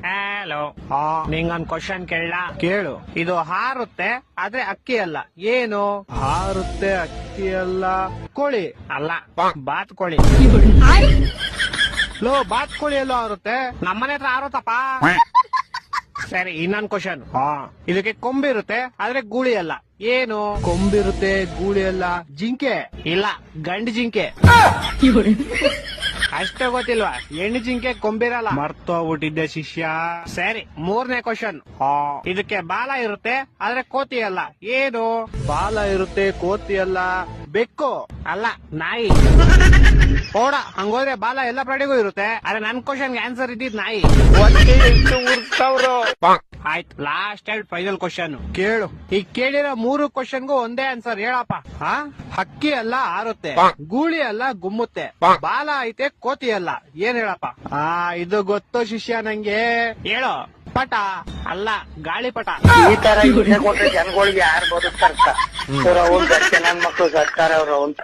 Hello, ನಿಂಗೊಂದ್ question ಕೇಳ. ಕೇಳು. ಇದು ಹಾರುತ್ತೆ ಆದ್ರೆ ಅಕ್ಕಿ ಅಲ್ಲ, ಏನು? ಹಾರುತ್ತೆ ಅಕ್ಕಿ ಅಲ್ಲ, ಕೋಳಿ ಅಲ್ಲ, ಬಾತ್ಕೋಳಿ. ಲೋ, ಬಾತ್ಕೋಳಿ ಎಲ್ಲೋ ಹಾರುತ್ತೆ, ನಮ್ಮನೆ ಹತ್ರ ಹಾರುತ್ತಪ್ಪ. ಸರಿ, ಇನ್ನೊಂದ್ ಕ್ವಶನ್. ಇದಕ್ಕೆ ಕೊಂಬಿರುತ್ತೆ ಆದ್ರೆ ಗೂಳಿ ಅಲ್ಲ, ಏನು? ಕೊಂಬಿರುತ್ತೆ ಗೂಳಿ ಅಲ್ಲ, ಜಿಂಕೆ ಇಲ್ಲ, ಗಂಡು ಜಿಂಕೆ. ಅಷ್ಟೇ ಗೊತ್ತಿಲ್ವಾ? ಹೆಣ್ಣು ಜಿಂಕೆ ಕೊಂಬಿರಲ್ಲ. ಮರ್ತೋಗ್ಬಿಟ್ಟಿದ್ದೆ ಶಿಷ್ಯ. ಸರಿ, ಮೂರನೇ ಕ್ವಶನ್. ಇದಕ್ಕೆ ಬಾಲ ಇರುತ್ತೆ ಆದ್ರೆ ಕೋತಿ ಅಲ್ಲ, ಏನು? ಬಾಲ ಇರುತ್ತೆ ಕೋತಿ ಅಲ್ಲ, ಬೆಕ್ಕು ಅಲ್ಲ, ನಾಯಿ. ಓಡ, ಹಂಗೋದ್ರೆ ಬಾಲ ಎಲ್ಲ ಪ್ರಾಣಿಗೂ ಇರುತ್ತೆ, ಆದ್ರೆ ನನ್ ಕ್ವಶನ್ಗೆ ಆನ್ಸರ್ ಇದ್ದಿದ್ ನಾಯಿ. ಆಯ್ತು, ಲಾಸ್ಟ್ ಅಂಡ್ ಫೈನಲ್ ಕ್ವಶನ್ ಕೇಳು. ಈಗ ಕೇಳಿರೋ 3 ಕ್ವಶನ್ಗೂ ಒಂದೇ ಆನ್ಸರ್ ಹೇಳಪ್ಪ. ಹಕ್ಕಿ ಅಲ್ಲ ಹಾರುತ್ತೆ, ಗೂಳಿ ಅಲ್ಲ ಗುಮ್ಮುತ್ತೆ, ಬಾಲ ಐತೆ ಕೋತಿ ಅಲ್ಲ, ಏನ್ ಹೇಳಪ್ಪ? ಇದು ಗೊತ್ತು ಶಿಷ್ಯ ನಂಗೆ. ಹೇಳೋ. ಪಟ ಅಲ್ಲ, ಗಾಳಿಪಟ. ಈ ತರ ಕೊಟ್ರೆ ಜನಗಳಿಗೆ ಯಾರು ಬದುಕ್ತಾರ? ನನ್ ಮಕ್ಳು ಸರ್ಕಾರ ಅವ್ರು